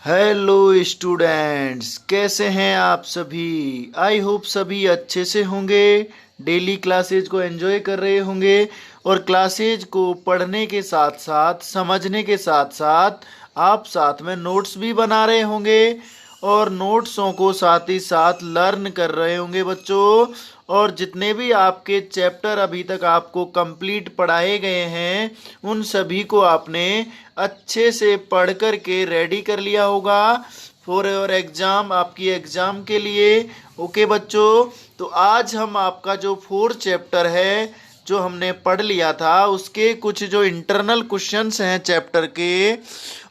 Hello students, कैसे हैं आप सभी। आई होप सभी अच्छे से होंगे, डेली क्लासेज को एंजॉय कर रहे होंगे और क्लासेज को पढ़ने के साथ साथ समझने के साथ साथ आप साथ में नोट्स भी बना रहे होंगे और नोट्सों को साथ ही साथ लर्न कर रहे होंगे बच्चों। और जितने भी आपके चैप्टर अभी तक आपको कंप्लीट पढ़ाए गए हैं उन सभी को आपने अच्छे से पढ़ कर के रेडी कर लिया होगा फॉर योर एग्जाम, आपकी एग्जाम के लिए। ओके बच्चों, तो आज हम आपका जो 4 चैप्टर है जो हमने पढ़ लिया था उसके कुछ जो इंटरनल क्वेश्चंस हैं चैप्टर के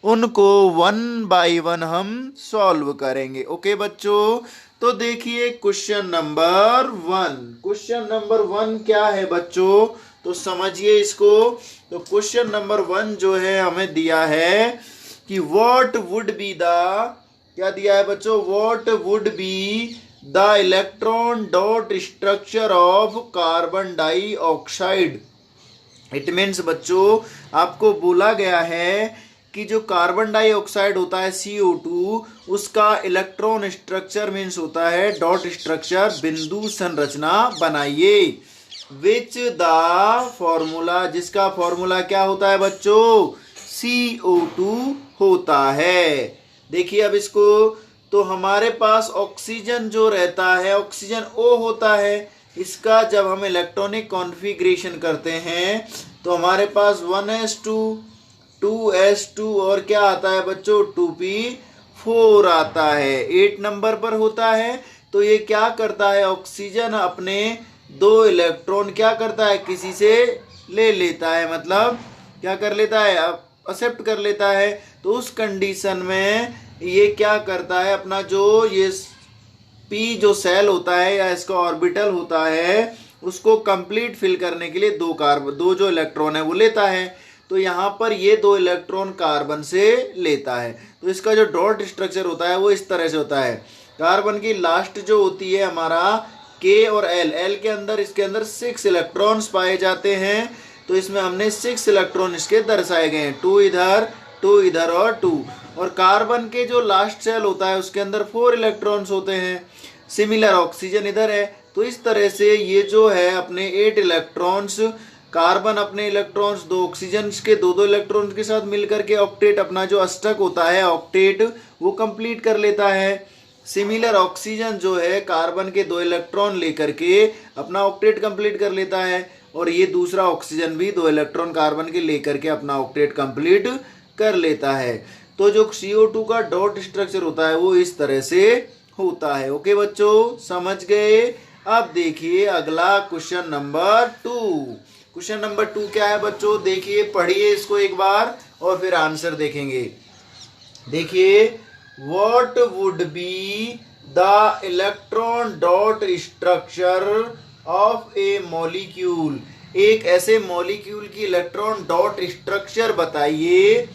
उनको 1 बाय 1 हम सॉल्व करेंगे। ओके बच्चों, तो देखिए क्वेश्चन नंबर 1। क्वेश्चन नंबर 1 क्या है बच्चों, तो समझिए इसको। तो क्वेश्चन नंबर 1 जो है हमें दिया है कि व्हाट वुड बी द, क्या दिया है बच्चों, what would be the electron dot structure of carbon dioxide. It means बच्चों आपको बोला गया है कि जो कार्बन डाइऑक्साइड होता है CO2 उसका इलेक्ट्रॉन स्ट्रक्चर मीन्स होता है डॉट स्ट्रक्चर, बिंदु संरचना बनाइए। विच द फॉर्मूला, जिसका फॉर्मूला क्या होता है बच्चों, CO2 होता है। देखिए अब इसको, तो हमारे पास ऑक्सीजन जो रहता है ऑक्सीजन O होता है, इसका जब हम इलेक्ट्रॉनिक कॉन्फ़िगरेशन करते हैं तो हमारे पास 1s2 2s2 और क्या आता है बच्चों 2p4 आता है, 8 नंबर पर होता है। तो ये क्या करता है, ऑक्सीजन अपने 2 इलेक्ट्रॉन क्या करता है किसी से ले लेता है, मतलब क्या कर लेता है, एक्सेप्ट कर लेता है। तो उस कंडीशन में ये क्या करता है, अपना जो ये p जो सेल होता है या इसका ऑर्बिटल होता है उसको कंप्लीट फिल करने के लिए दो जो इलेक्ट्रॉन है वो लेता है। तो यहाँ पर ये 2 इलेक्ट्रॉन कार्बन से लेता है। तो इसका जो डॉट स्ट्रक्चर होता है वो इस तरह से होता है। कार्बन की लास्ट जो होती है हमारा K और L के अंदर, इसके अंदर 6 इलेक्ट्रॉन्स पाए जाते हैं। तो इसमें हमने 6 इलेक्ट्रॉन इसके दर्शाए गए हैं, 2 इधर 2 इधर और 2। और कार्बन के जो लास्ट सेल होता है उसके अंदर 4 इलेक्ट्रॉन्स होते हैं। सिमिलर ऑक्सीजन इधर है। तो इस तरह से ये जो है अपने 8 इलेक्ट्रॉन्स, कार्बन अपने इलेक्ट्रॉन्स 2 ऑक्सीजन के 2 इलेक्ट्रॉन्स के साथ मिलकर के ऑक्टेट, अपना जो अष्टक होता है ऑक्टेट वो कंप्लीट कर लेता है। सिमिलर ऑक्सीजन जो है कार्बन के 2 इलेक्ट्रॉन लेकर के अपना ऑक्टेट कंप्लीट कर लेता है और ये दूसरा ऑक्सीजन भी 2 इलेक्ट्रॉन कार्बन के लेकर के अपना ऑक्टेट कंप्लीट कर लेता है। तो जो CO2 का डॉट स्ट्रक्चर होता है वो इस तरह से होता है। ओके बच्चों, समझ गए। अब देखिए अगला क्वेश्चन नंबर 2। क्वेश्चन नंबर 2 क्या है बच्चों, देखिए पढ़िए इसको एक बार और फिर आंसर देखेंगे। देखिए what would be the electron dot structure of A molecule. एक ऐसे मॉलिक्यूल की इलेक्ट्रॉन डॉट स्ट्रक्चर बताइए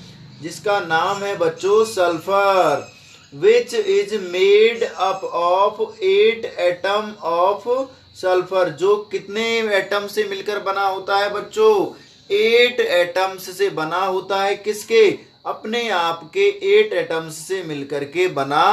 जिसका नाम है बच्चों sulphur, which is made up of 8 atom of sulphur. जो कितने एटम से मिलकर बना होता है बच्चों, 8 एटम्स से बना होता है। किसके, अपने आप के 8 एटम्स से मिलकर के बना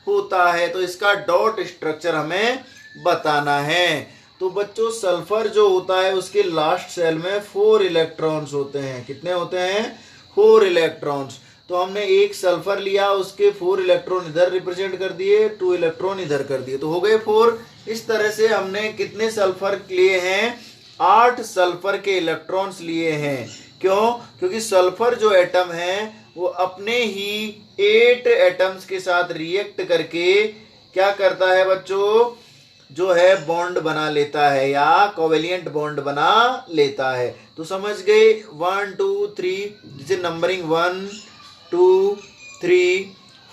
होता है। तो इसका डॉट स्ट्रक्चर हमें बताना है। तो बच्चों सल्फर जो होता है उसके लास्ट सेल में 4 इलेक्ट्रॉन्स होते हैं। कितने होते हैं, 4 इलेक्ट्रॉन्स। तो हमने एक सल्फर लिया, उसके 4 इलेक्ट्रॉन इधर रिप्रेजेंट कर दिए, 2 इलेक्ट्रॉन इधर कर दिए, तो हो गए 4। इस तरह से हमने कितने सल्फर लिए हैं, 8 सल्फर के इलेक्ट्रॉन्स लिए हैं। क्यों, क्योंकि सल्फर जो एटम है वो अपने ही 8 एटम्स के साथ रिएक्ट करके क्या करता है बच्चों, जो है बॉन्ड बना लेता है या कोवेलेंट बॉन्ड बना लेता है। तो समझ गए, 1 2 3, जैसे नंबरिंग 1 2 3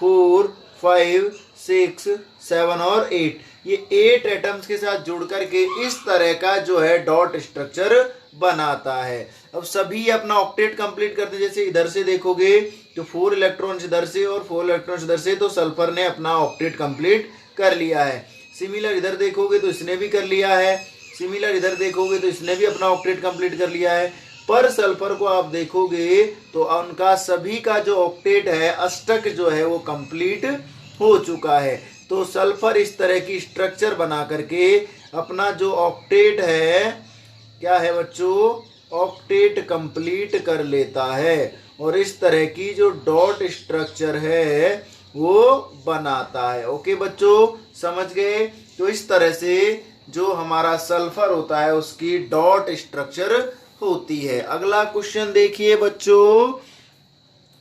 4 5 6 7 और 8, ये 8 एटम्स के साथ जुड़ करके इस तरह का जो है डॉट स्ट्रक्चर बनाता है। अब सभी अपना ऑक्टेट कंप्लीट करते हैं। जैसे इधर से देखोगे तो 4 इलेक्ट्रॉन्स इधर से और 4 इलेक्ट्रॉन्स इधर से, तो सल्फर ने अपना ऑक्टेट कंप्लीट कर लिया है। सिमिलर इधर देखोगे तो इसने भी कर लिया है, सिमिलर इधर देखोगे तो इसने भी अपना ऑक्टेट कंप्लीट कर लिया है। पर सल्फर को आप देखोगे तो उनका सभी का जो ऑक्टेट है, अष्टक जो है वो कंप्लीट हो चुका है। तो सल्फर इस तरह की स्ट्रक्चर बना करके अपना जो ऑक्टेट है, क्या है बच्चों, ऑक्टेट कंप्लीट कर लेता है और इस तरह की जो डॉट स्ट्रक्चर है वो बनाता है। ओके बच्चों, समझ गए? तो इस तरह से जो हमारा सल्फर होता है उसकी डॉट स्ट्रक्चर होती है। अगला क्वेश्चन देखिए बच्चों,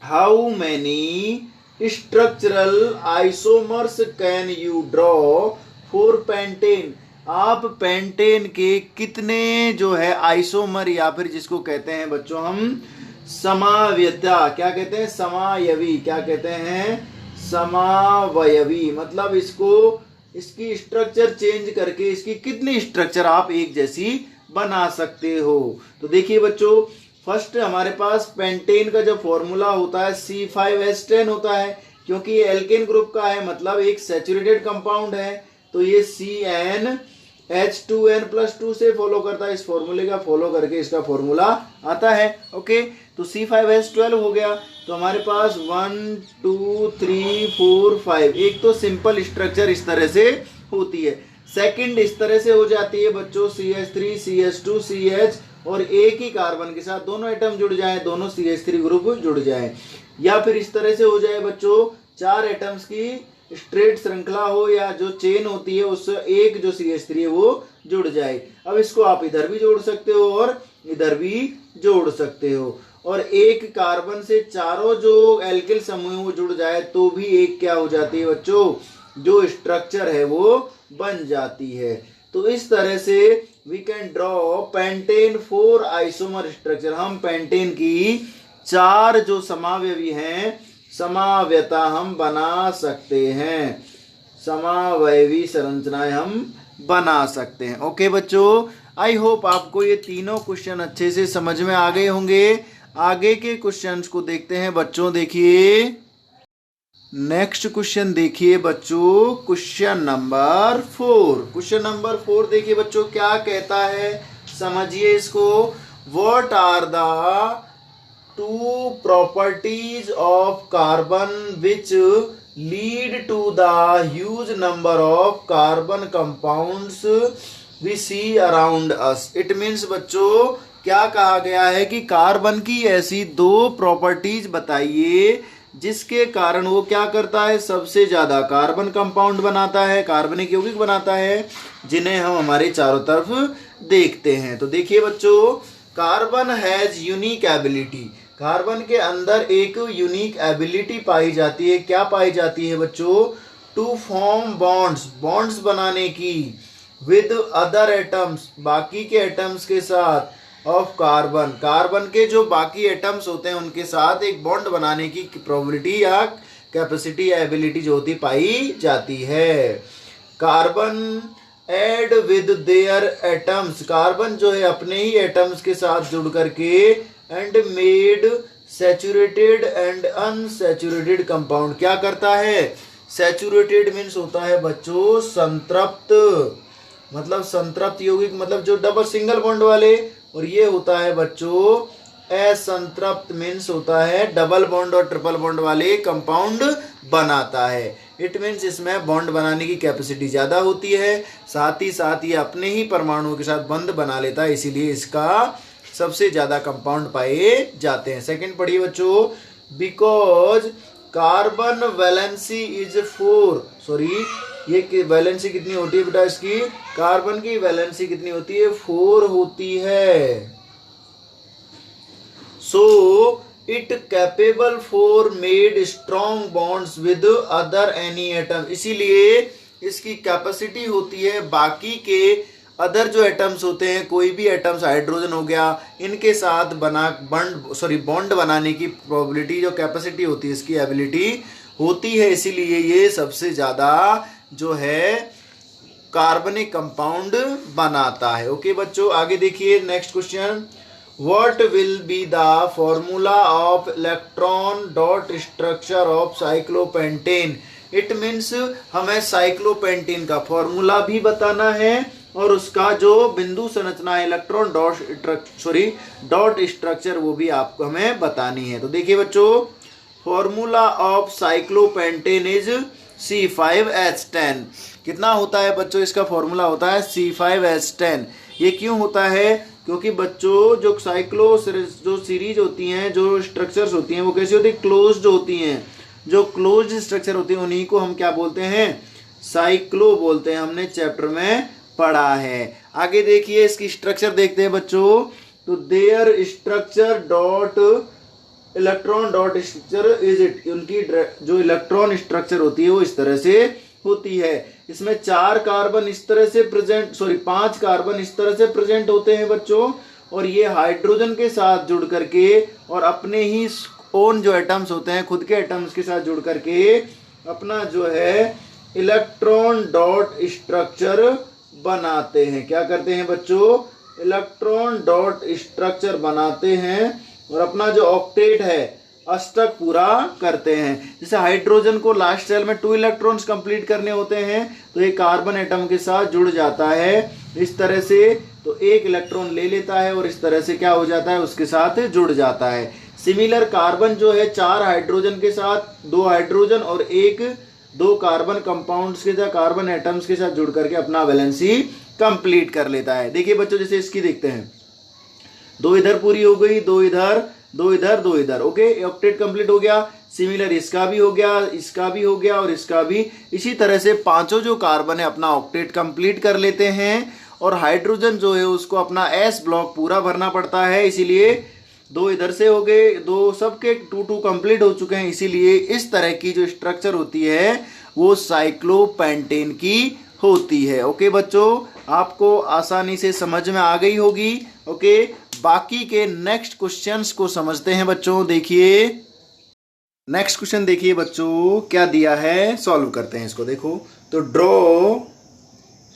how many structural isomers can you draw for pentane? आप पेंटेन के कितने जो है आइसोमर या फिर जिसको कहते हैं बच्चों हम समावयता, क्या कहते हैं, समायवी, क्या कहते हैं, समावयवी, मतलब इसको इसकी स्ट्रक्चर चेंज करके इसकी कितनी स्ट्रक्चर आप एक जैसी बना सकते हो। तो देखिए बच्चों, फर्स्ट हमारे पास पेंटेन का जो फॉर्मूला होता है C5H10 होता है, क्योंकि ये एल्केन ग्रुप का है, मतलब एक सैचुरेटेड कंपाउंड है, तो ये CnH2n+2 से फॉलो करता है। इस फॉर्मूले का फॉलो करके इसका फॉर्मूला आता है। ओके, तो C5H12 हो गया। तो हमारे पास 1 2 3 4 5 एक तो सिंपल स्ट्रक्चर इस तरह से होती है। सेकंड इस तरह से हो जाती है बच्चों, CH3 CH2 CH और एक ही कार्बन के साथ दोनों एटम जुड़ जाए, दोनों CH3 ग्रुप जुड़ जाए। या फिर इस तरह से हो जाए बच्चों, 4 एटम्स की स्ट्रेट श्रृंखला हो या जो चेन होती है उस एक जो CH3 है वो जुड़ जाए। अब इसको आप इधर भी जोड़ सकते हो और इधर भी जोड़ सकते हो, और एक कार्बन से चारों जो एल्किल समूह वो जुड़ जाए तो भी एक क्या हो जाती है बच्चों, जो स्ट्रक्चर है वो बन जाती है। तो इस तरह से we can draw pentane 4 isomer structure. हम पेंटेन की 4 जो समावयवी हैं, समावयता हम बना सकते हैं, समावयवी संरचनाएं हम बना सकते हैं। ओके बच्चों, आई होप आपको ये तीनों क्वेश्चन अच्छे से समझ में आ गए होंगे। आगे के क्वेश्चंस को देखते हैं बच्चों। देखिए नेक्स्ट क्वेश्चन देखिए बच्चों, क्वेश्चन नंबर 4। क्वेश्चन नंबर 4 देखिए बच्चों, क्या कहता है, समझिए इसको। What are the 2 properties of carbon which lead to the huge number of carbon compounds we see around us? It means बच्चों क्या कहा गया है कि कार्बन की ऐसी 2 प्रॉपर्टीज बताइए जिसके कारण वो क्या करता है, सबसे ज्यादा कार्बन कंपाउंड बनाता है, कार्बनिक यौगिक बनाता है, जिन्हें हम हमारे चारों तरफ देखते हैं। तो देखिए बच्चों, carbon has unique ability, carbon के अंदर एक यूनिक एबिलिटी पाई जाती है। क्या पाई जाती है बच्चों, टू फॉर्म बॉन्ड्स, बॉन्ड्स बनाने की, विद अदर एटम्स, बाकी के एटम्स के साथ, ऑफ कार्बन, कार्बन के जो बाकी एटम्स होते हैं उनके साथ एक बॉन्ड बनाने की प्रोबेबिलिटी या कैपेसिटी या एबिलिटी जो होती पाई जाती है। Carbon add with their atoms, carbon जो है अपने ही एटम्स के साथ जुड़ करके and made saturated and unsaturated compound, क्या करता है, सैचुरेटेड मीन्स होता है बच्चों संतृप्त, मतलब संतृप्त यौगिक, मतलब जो डबल सिंगल बॉन्ड वाले, और ये होता है बच्चों असंतृप्त मीन्स होता है डबल बॉन्ड और ट्रिपल बॉन्ड वाले कंपाउंड बनाता है। इट मीन्स इसमें बॉन्ड बनाने की कैपेसिटी ज्यादा होती है, साथ ही साथ ये अपने ही परमाणुओं के साथ बंध बना लेता है, इसीलिए इसका सबसे ज्यादा कंपाउंड पाए जाते हैं। सेकंड पढ़िए बच्चों, because carbon valency is 4, sorry ये वैलेंसी कितनी होती है बेटा इसकी, कार्बन की वैलेंसी कितनी होती है, 4 होती है। So it capable for made strong bonds with other any atom, इसीलिए इसकी कैपेसिटी होती है बाकी के अदर जो एटम्स होते हैं, कोई भी एटम्स, हाइड्रोजन हो गया, इनके साथ बॉन्ड बनाने की प्रोबेबिलिटी, जो कैपेसिटी होती है, इसकी एबिलिटी होती है, इसीलिए ये सबसे ज्यादा जो है कार्बनिक कंपाउंड बनाता है। ओके बच्चों, आगे देखिए next question, what will be the formula of electron dot structure of cyclopentane? It means हमें साइक्लोपेंटेन का फॉर्मूला भी बताना है और उसका जो बिंदु संरचना है इलेक्ट्रॉन डॉट स्ट्रक्चर वो भी आपको हमें बतानी है। तो देखिए बच्चों, formula of cyclopentane is C5H10। कितना होता है बच्चों? इसका फॉर्मूला होता है C5H10। ये क्यों होता है? क्योंकि बच्चों जो जो सीरीज होती हैं, जो स्ट्रक्चर्स होती हैं, वो कैसी होती है? क्लोज्ड होती हैं। जो क्लोज्ड स्ट्रक्चर होती हैं उन्हीं को हम क्या बोलते हैं? साइक्लो बोलते हैं। हमने चैप्टर में पढ़ा है। आगे देखिए इसकी स्ट्रक्चर देखते हैं बच्चों। तो there structure dot electron dot structure is it, उनकी जो इलेक्ट्रॉन स्ट्रक्चर होती है वो इस तरह से होती है। इसमें 4 कार्बन इस तरह से प्रेजेंट 5 कार्बन इस तरह से प्रेजेंट होते हैं बच्चों, और ये हाइड्रोजन के साथ जुड़ करके और अपने ही ओन जो एटम्स होते हैं, खुद के एटम्स के साथ जुड़ करके अपना जो है इलेक्ट्रॉन डॉट स्ट्रक्चर बनाते हैं। क्या करते हैं बच्चों? इलेक्ट्रॉन डॉट स्ट्रक्चर बनाते हैं और अपना जो ऑक्टेट है अष्टक पूरा करते हैं। जैसे हाइड्रोजन को लास्ट सेल में 2 इलेक्ट्रॉन्स कंप्लीट करने होते हैं, तो एक कार्बन एटम के साथ जुड़ जाता है इस तरह से, तो 1 इलेक्ट्रॉन ले लेता है और इस तरह से क्या हो जाता है? उसके साथ जुड़ जाता है। सिमिलर कार्बन जो है 4 हाइड्रोजन के साथ 2 हाइड्रोजन और 2 कार्बन कंपाउंड्स के साथ, कार्बन एटम्स के साथ जुड़ करके अपना वैलेंसी कंप्लीट कर लेता है। देखिए बच्चों, जैसे इसकी देखते हैं, 2 इधर पूरी हो गई, 2 इधर, 2 इधर, 2 इधर। ओके, ऑक्टेट कंप्लीट हो गया। सिमिलर इसका भी हो गया, इसका भी हो गया और इसका भी। इसी तरह से पांचों जो कार्बन है अपना ऑक्टेट कंप्लीट कर लेते हैं, और हाइड्रोजन जो है उसको अपना S ब्लॉक पूरा भरना पड़ता है। इसीलिए 2 इधर से हो गए, 2 सबके 2 कंप्लीट हो चुके हैं। इसीलिए इस तरह की जो स्ट्रक्चर होती है वो साइक्लोपेंटेन की होती है। ओके बच्चों, आपको आसानी से समझ में आ गई होगी। ओके, बाकी के नेक्स्ट क्वेश्चंस को समझते हैं बच्चों। देखिए नेक्स्ट क्वेश्चन देखिए बच्चों, क्या दिया है, सॉल्व करते हैं इसको। देखो, तो draw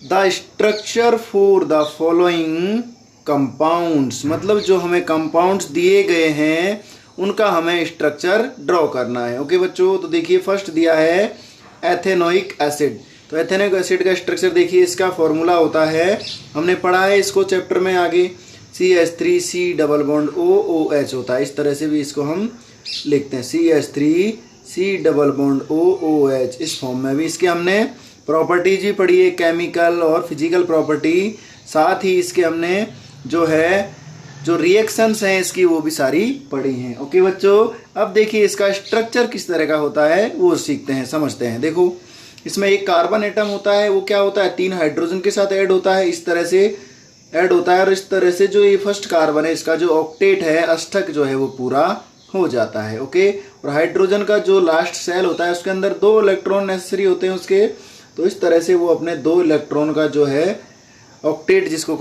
the structure for the following compounds, मतलब जो हमें कंपाउंड्स दिए गए हैं उनका हमें स्ट्रक्चर ड्रॉ करना है। ओके बच्चों, तो देखिए फर्स्ट दिया है एथेनोइक एसिड। तो एथेनोइक एसिड का स्ट्रक्चर देखिए, इसका फॉर्मूला होता है, हमने पढ़ा है इसको चैप्टर में आगे, CH3C डबल बॉन्ड OOH होता है। इस तरह से भी इसको हम लिखते हैं, CH3C डबल बॉन्ड OOH। इस फॉर्म में भी इसके हमने प्रॉपर्टीज भी पढ़ी है, केमिकल और फिजिकल प्रॉपर्टी। साथ ही इसके हमने जो है जो रिएक्शंस हैं इसकी वो भी सारी पढ़ी हैं। ओके बच्चों, अब देखिए इसका स्ट्रक्चर किस तरह का होता है वो सीखते हैं, समझते हैं। देखो, इसमें एक कार्बन एटम होता है, वो क्या होता है? 3 हाइड्रोजन के साथ ऐड होता है, इस तरह से ऐड होता है, और इस तरह से जो ये फर्स्ट कार्बन है इसका जो ऑक्टेट है, अष्टक जो है वो पूरा हो जाता है। ओके, और हाइड्रोजन का जो लास्ट सेल होता है उसके अंदर 2 इलेक्ट्रॉन नेसेसरी होते हैं उसके, तो इस तरह से वो अपने 2 इलेक्ट्रॉन का जो है ऑक्टेट जिसको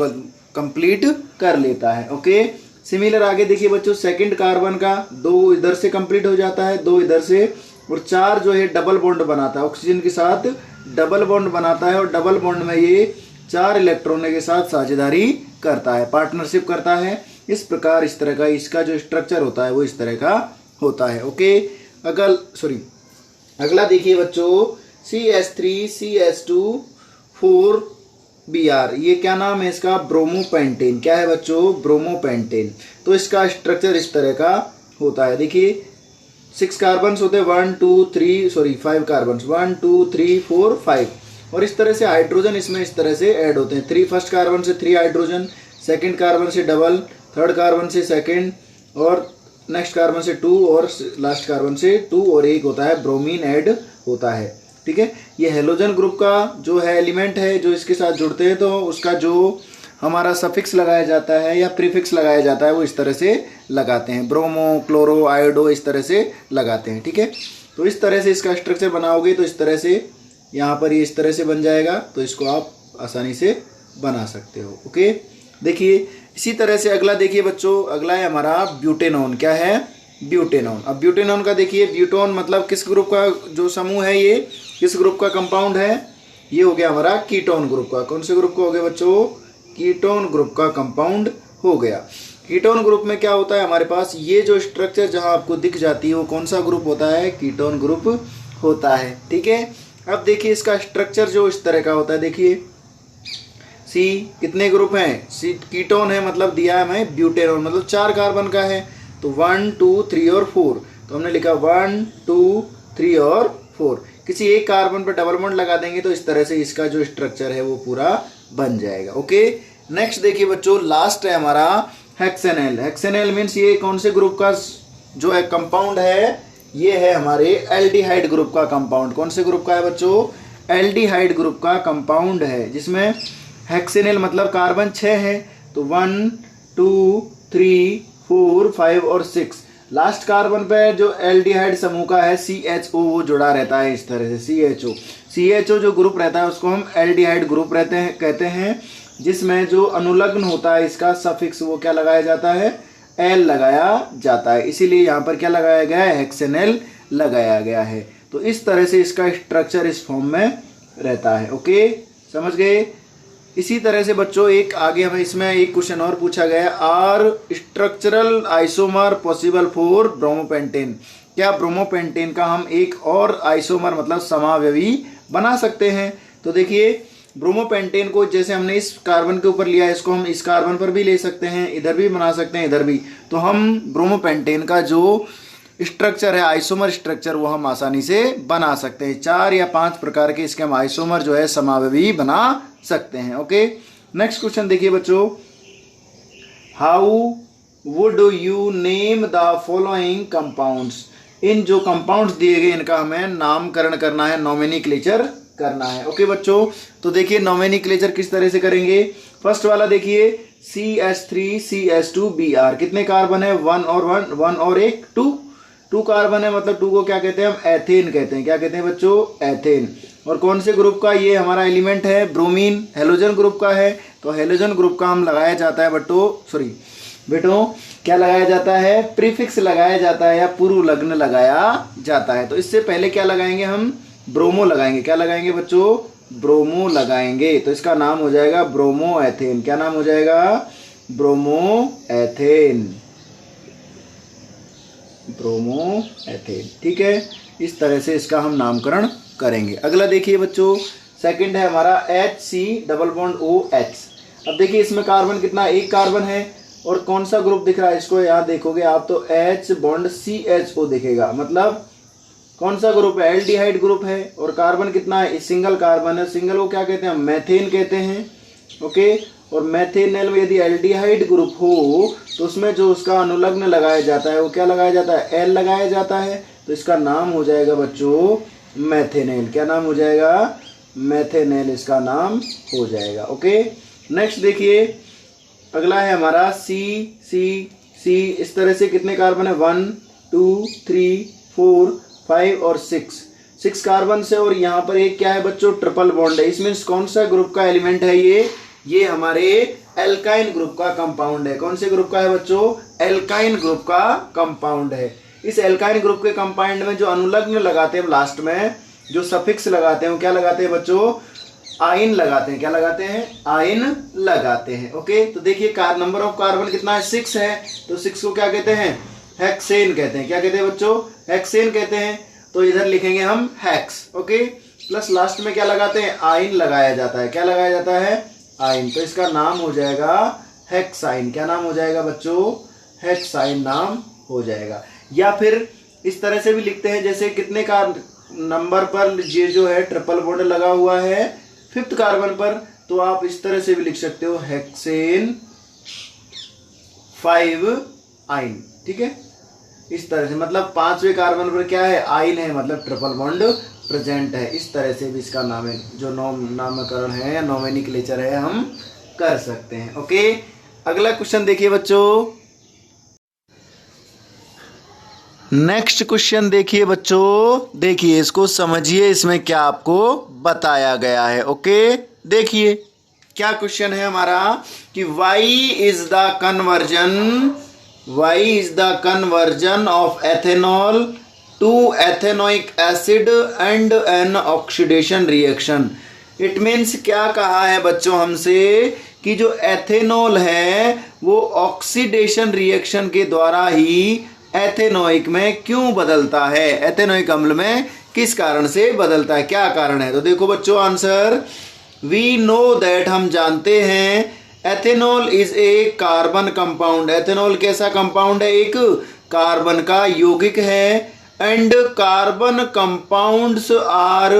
कंप्लीट कर लेता है। ओके, सिमिलर आगे देखिए बच्चों, सेकंड कार्बन का 2 इधर से कंप्लीट हो जाता है, 2 इधर से, और 4 जो है डबल बॉन्ड बनाता है, ऑक्सीजन के साथ डबल बॉन्ड बनाता है, और डबल बॉन्ड में ये 4 इलेक्ट्रॉनों के साथ साझेदारी करता है, पार्टनरशिप करता है। इस प्रकार इस तरह का इसका जो स्ट्रक्चर होता है वो इस तरह का होता है। ओके, अगला देखिए बच्चों, CH3CH2 4Br, ये क्या नाम है इसका? ब्रोमोपेंटेन। क्या है बच्चों? ब्रोमोपेंटेन। तो इसका स्ट्रक्चर इस तरह का होता है। देखिए 6 कार्बन होते हैं, 5 कार्बन, 1 2 3 4 5, और इस तरह से हाइड्रोजन इसमें इस तरह से ऐड होते हैं। 3 फर्स्ट कार्बन से 3 हाइड्रोजन, सेकंड कार्बन से डबल, थर्ड कार्बन से सेकंड, और नेक्स्ट कार्बन से 2, और लास्ट कार्बन से 2, और एक होता है ब्रोमीन ऐड होता है। ठीक है, ये हेलोजन ग्रुप का जो है एलिमेंट है, जो इसके साथ जुड़ते हैं तो उसका जो हमारा सफिक्स लगाया जाता है या प्रीफिक्स लगाया जाता है वो इस तरह से लगाते हैं, ब्रोमो, क्लोरो, आयोडो, इस तरह से लगाते हैं। ठीक है, तो इस तरह से इसका स्ट्रक्चर बनाओगे तो इस तरह से यहाँ पर ये इस तरह से बन जाएगा, तो इसको आप आसानी से बना सकते हो। ओके, देखिए इसी तरह से अगला देखिए बच्चों, अगला है हमारा ब्यूटेनॉन। क्या है? ब्यूटेनॉन। अब ब्यूटेनॉन का देखिए, ब्यूटोन मतलब किस ग्रुप का जो समूह है, ये किस ग्रुप का कंपाउंड है? ये हो गया हमारा कीटोन ग्रुप का। कौन से ग्रुप का हो गया बच्चों? कीटोन ग्रुप का कंपाउंड हो गया। कीटोन ग्रुप में क्या होता है हमारे पास, ये जो स्ट्रक्चर जहां आपको दिख जाती है वो कौन सा ग्रुप होता है? कीटोन ग्रुप होता है। ठीक है, अब देखिए इसका स्ट्रक्चर जो इस तरह का होता है, देखिए सी कितने ग्रुप हैं, सी कीटोन है मतलब दिया है हमें ब्यूटेनॉल, मतलब 4 कार्बन का है, तो 1 2 3 और 4, तो हमने लिखा 1 2 3 और 4। किसी एक कार्बन पर डबल बॉन्ड लगा देंगे तो इस तरह से इसका जो स्ट्रक्चर है वो पूरा बन जाएगा। ओके, नेक्स्ट देखिए बच्चों, लास्ट है हमारा हेक्सेनल। हेक्सेनल मीन्स ये कौन से ग्रुप का जो है कंपाउंड है, ये है हमारे एल्डिहाइड ग्रुप का कंपाउंड। कौन से ग्रुप का है बच्चों, एल्डिहाइड ग्रुप का कंपाउंड है, जिसमें हेक्सेनल मतलब कार्बन 6 है, तो 1 2 3 4 5 और 6। लास्ट कार्बन पे जो एल्डिहाइड समूह का है CHO वो जुड़ा रहता है इस तरह से। CHO जो ग्रुप रहता है उसको हम एल्डिहाइड ग्रुप कहते हैं, जिसमें जो अनुलग्न होता है इसका सफिक्स वो क्या लगाया जाता है, L लगाया जाता है, इसीलिए यहाँ पर क्या लगाया गया है, हेक्सेनल लगाया गया है। तो इस तरह से इसका स्ट्रक्चर इस फॉर्म में रहता है। ओके, समझ गए। इसी तरह से बच्चों एक आगे हमें इसमें एक क्वेश्चन और पूछा गया, are structural isomer possible for bromopentane. क्या ब्रोमोपेंटेन का हम एक और आइसोमर मतलब समावयवी बना सकते हैं? तो देखिए ब्रोमोपेंटेन को जैसे हमने इस कार्बन के ऊपर लिया है, इसको हम इस कार्बन पर भी ले सकते हैं, इधर भी बना सकते हैं, इधर भी। तो हम ब्रोमोपेंटेन का जो स्ट्रक्चर है, आइसोमर स्ट्रक्चर, वो हम आसानी से बना सकते हैं। 4 या 5 प्रकार के इसके हम आइसोमर जो है समावयवी बना सकते हैं। ओके, नेक्स्ट क्वेश्चन देखिए बच्चों, how would you name the following compounds. इन जो कंपाउंड्स दिए गए इनका हमें नामकरण करना है, नोमेनक्लेचर करना है। ओके बच्चों, तो देखिए नोमेनक्लेचर किस तरह से करेंगे। फर्स्ट वाला देखिए CH3CH2Br, कितने कार्बन है, 1 और 1 और 1 2 कार्बन है, मतलब 2 को क्या कहते हैं हम, एथेन कहते हैं। क्या कहते हैं बच्चों, एथेन। और कौन से ग्रुप का ये हमारा एलिमेंट है, ब्रोमीन, हेलोजन ग्रुप का है। तो हेलोजन ग्रुप का हम लगाया जाता है बेटो क्या लगाया जाता है, प्रीफिक्स लगाया जाता है या पूर्व लग्न लगाया जाता है। तो इससे पहले क्या लगाएंगे हम, ब्रोमो लगाएंगे। क्या लगाएंगे बच्चों, ब्रोमो लगाएंगे। तो इसका नाम हो जाएगा ब्रोमो एथेन। क्या नाम हो जाएगा, ब्रोमो एथेन, ब्रोमो एथेन। ठीक है, इस तरह से इसका हम नामकरण करेंगे। अगला देखिए बच्चों, सेकंड है हमारा HC_OH। अब देखिए इसमें कार्बन कितना, एक कार्बन है, और कौन सा ग्रुप दिख रहा है, इसको याद देखोगे आप तो H_CHO दिखेगा, मतलब कौन सा ग्रुप है, एल्डिहाइड ग्रुप है। और कार्बन कितना है, सिंगल कार्बन है, सिंगल को क्या कहते हैं, मैथेन कहते हैं। ओके, और मैथेनल में यदि एल्डिहाइड ग्रुप हो तो उसमें जो उसका अनुलग्न लगाया जाता है वो क्या लगाया जाता है, L लगाया जाता है। तो इसका नाम हो जाएगा बच्चों मैथेनेल। क्या नाम हो जाएगा, मैथेनेल इसका नाम हो जाएगा। ओके, नेक्स्ट देखिए अगला है हमारा C। इस तरह से कितने कार्बन है, 1 2 3 4 5 और 6 कार्बन से। और यहाँ पर एक क्या है बच्चों, ट्रिपल बॉन्ड है। इसमें कौन सा ग्रुप का एलिमेंट है, ये हमारे एल्काइन ग्रुप का कंपाउंड है। कौन से ग्रुप का है बच्चों, एल्काइन ग्रुप का कंपाउंड है। इस एल्काइन ग्रुप के कंपाउंड में जो अनुलग्न लगाते हैं लास्ट में, जो सफिक्स लगाते हैं वो क्या लगाते हैं बच्चों, आइन लगाते हैं। क्या लगाते हैं, आइन लगाते हैं। ओके, तो देखिए नंबर ऑफ कार्बन कितना है, 6 है। तो 6 को क्या कहते हैं, हेक्सेन कहते हैं। क्या कहते हैं बच्चों, हेक्सेन कहते हैं। तो इधर लिखेंगे हम हेक्स। ओके, प्लस लास्ट में क्या लगाते हैं, आइन लगाया जाता है। क्या लगाया जाता है, आइन। तो इसका नाम हो जाएगा हेक्साइन। क्या नाम हो जाएगा बच्चों, हेक्साइन नाम हो जाएगा। या फिर इस तरह से भी लिखते हैं, जैसे कितने का नंबर पर ये जो है ट्रिपल बॉन्ड लगा हुआ है, 5th कार्बन पर, तो आप इस तरह से भी लिख सकते हो, हेक्सेन 5 आइन। ठीक है, इस तरह से, मतलब 5वें कार्बन पर क्या है, आइन है, मतलब ट्रिपल बॉन्ड प्रेजेंट है। इस तरह से भी इसका नाम है जो नामकरण है या नोमेनक्लेचर है हम कर सकते हैं। ओके, अगला क्वेश्चन देखिए बच्चों, नेक्स्ट क्वेश्चन देखिए बच्चों, देखिए इसको समझिए, इसमें क्या आपको बताया गया है। ओके, देखिए क्या क्वेश्चन है हमारा कि why is the conversion of ethanol to ethanoic acid and an oxidation reaction. It means क्या कहा है बच्चों हमसे कि जो एथेनॉल है वो ऑक्सीडेशन रिएक्शन के द्वारा ही एथेनोइक में क्यों बदलता है, एथेनोइक अम्ल में किस कारण से बदलता है, क्या कारण है। तो देखो बच्चों आंसर, वी नो दैट, हम जानते हैं, ethanol is a carbon compound, ethanol कैसा कंपाउंड है, एक कार्बन का यौगिक है, and carbon compounds are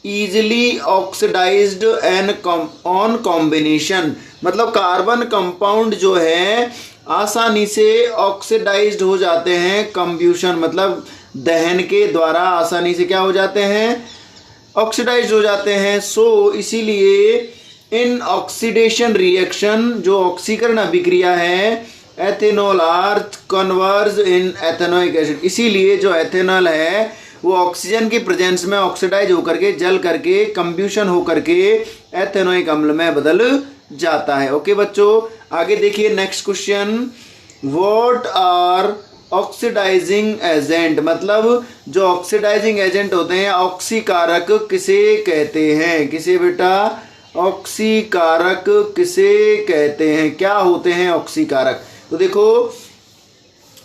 easily oxidised and on combination, मतलब कार्बन कंपाउंड जो है आसानी से ऑक्सीडाइज्ड हो जाते हैं, कंब्यूशन मतलब दहन के द्वारा आसानी से क्या हो जाते हैं, ऑक्सीडाइज्ड हो जाते हैं। सो इसीलिए इन ऑक्सीडेशन रिएक्शन, जो ऑक्सीकरण अभिक्रिया है, ethanol are converge in ethanoic acid, इसीलिए जो एथेनॉल है वो ऑक्सीजन की प्रेजेंस में ऑक्सीडाइज होकर के जल करके कंब्यूशन होकर के एथेनोइक अम्ल में बदल जाता है। ओके बच्चों, आगे देखिए next question, what are oxidising agent, मतलब जो ऑक्सीडाइजिंग एजेंट होते हैं, ऑक्सीकारक किसे कहते हैं, किसे बेटा, ऑक्सीकारक किसे कहते हैं, क्या होते हैं ऑक्सीकारक। तो देखो,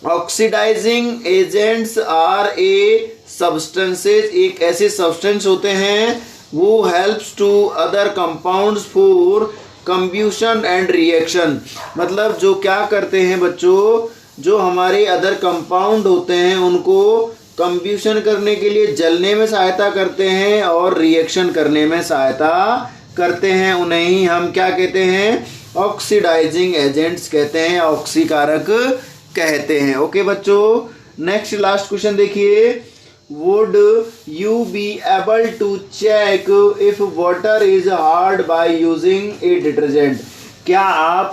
oxidising agents are a substances, एक ऐसे सब्सटेंस होते हैं, वो helps to other compounds for combustion and reaction, मतलब जो क्या करते हैं बच्चों, जो हमारे अदर कंपाउंड होते हैं उनको कंब्यूशन करने के लिए जलने में सहायता करते हैं और रिएक्शन करने में सहायता करते हैं, उन्हें ही हम क्या कहते हैं, ऑक्सीडाइजिंग एजेंट्स कहते हैं, ऑक्सीकारक कहते हैं। ओके बच्चों, नेक्स्ट लास्ट क्वेश्चन देखिए, would you be able to check if water is hard by using a detergent, क्या आप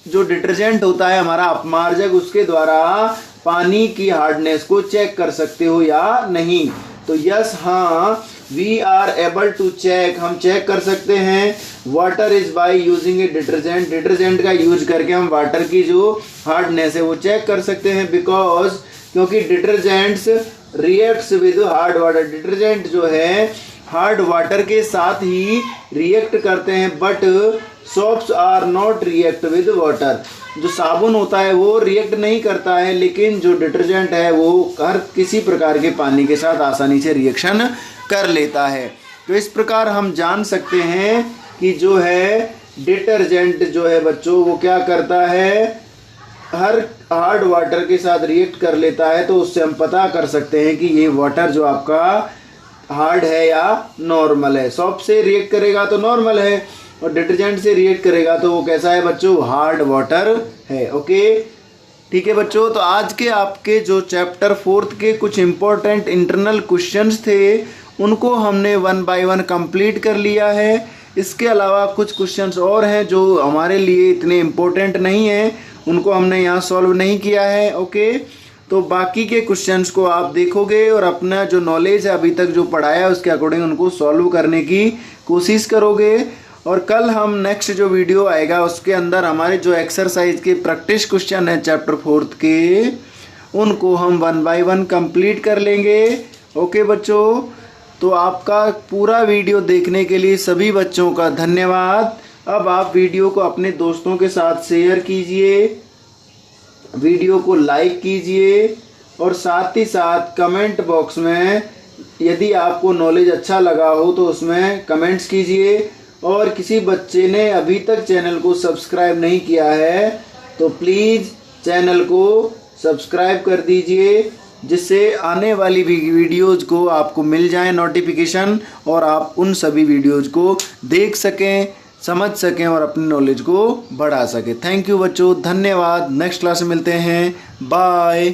जो डिटर्जेंट होता है हमारा अपमार्जक, उसके द्वारा पानी की हार्डनेस को चेक कर सकते हो या नहीं। तो यस, हाँ, we are able to check, हम चेक कर सकते हैं, water is by using a detergent, detergent का यूज करके हम वाटर की जो हार्डनेस है वो चेक कर सकते हैं, बिकॉज क्योंकि detergents reacts with hard water, detergent जो है हार्ड वाटर के साथ ही रिएक्ट करते हैं, but soaps are not react with water, जो साबुन होता है वो रिएक्ट नहीं करता है, लेकिन जो डिटर्जेंट है वो हर किसी प्रकार के पानी के साथ आसानी से रिएक्शन कर लेता है। तो इस प्रकार हम जान सकते हैं कि जो है डिटर्जेंट जो है बच्चों वो क्या करता है, हर हार्ड वाटर के साथ रिएक्ट कर लेता है, तो उससे हम पता कर सकते हैं कि ये वाटर जो आपका हार्ड है या नॉर्मल है। सॉप से रिएक्ट करेगा तो नॉर्मल है, और डिटर्जेंट से रिएक्ट करेगा तो वो कैसा है बच्चों, हार्ड वाटर है। ओके, ठीक है बच्चों, तो आज के आपके जो चैप्टर 4 के कुछ इंपॉर्टेंट इंटरनल क्वेश्चंस थे उनको हमने 1 बाय 1 कंप्लीट कर लिया है। इसके अलावा कुछ क्वेश्चंस और हैं जो हमारे लिए इतने इम्पोर्टेंट नहीं हैं, उनको हमने यहाँ सॉल्व नहीं किया है। ओके, तो बाकी के क्वेश्चंस को आप देखोगे और अपना जो नॉलेज है अभी तक जो पढ़ाया है उसके अकॉर्डिंग उनको सॉल्व करने की कोशिश करोगे, और कल हम नेक्स्ट जो वीडियो आएगा उसके अंदर हमारे जो एक्सरसाइज के प्रैक्टिस क्वेश्चन है चैप्टर 4 के, उनको हम 1 बाय 1 कंप्लीट कर लेंगे। ओके बच्चों, तो आपका पूरा वीडियो देखने के लिए सभी बच्चों का धन्यवाद। अब आप वीडियो को अपने दोस्तों के साथ शेयर कीजिए, वीडियो को लाइक कीजिए, और साथ ही साथ कमेंट बॉक्स में यदि आपको नॉलेज अच्छा लगा हो तो उसमें कमेंट्स कीजिए, और किसी बच्चे ने अभी तक चैनल को सब्सक्राइब नहीं किया है तो प्लीज़ चैनल को सब्सक्राइब कर दीजिए, जिससे आने वाली वीडियोज़ को आपको मिल जाए नोटिफिकेशन, और आप उन सभी वीडियोज़ को देख सकें, समझ सकें और अपनी नॉलेज को बढ़ा सकें। थैंक यू बच्चों, धन्यवाद। नेक्स्ट क्लास में मिलते हैं, बाय।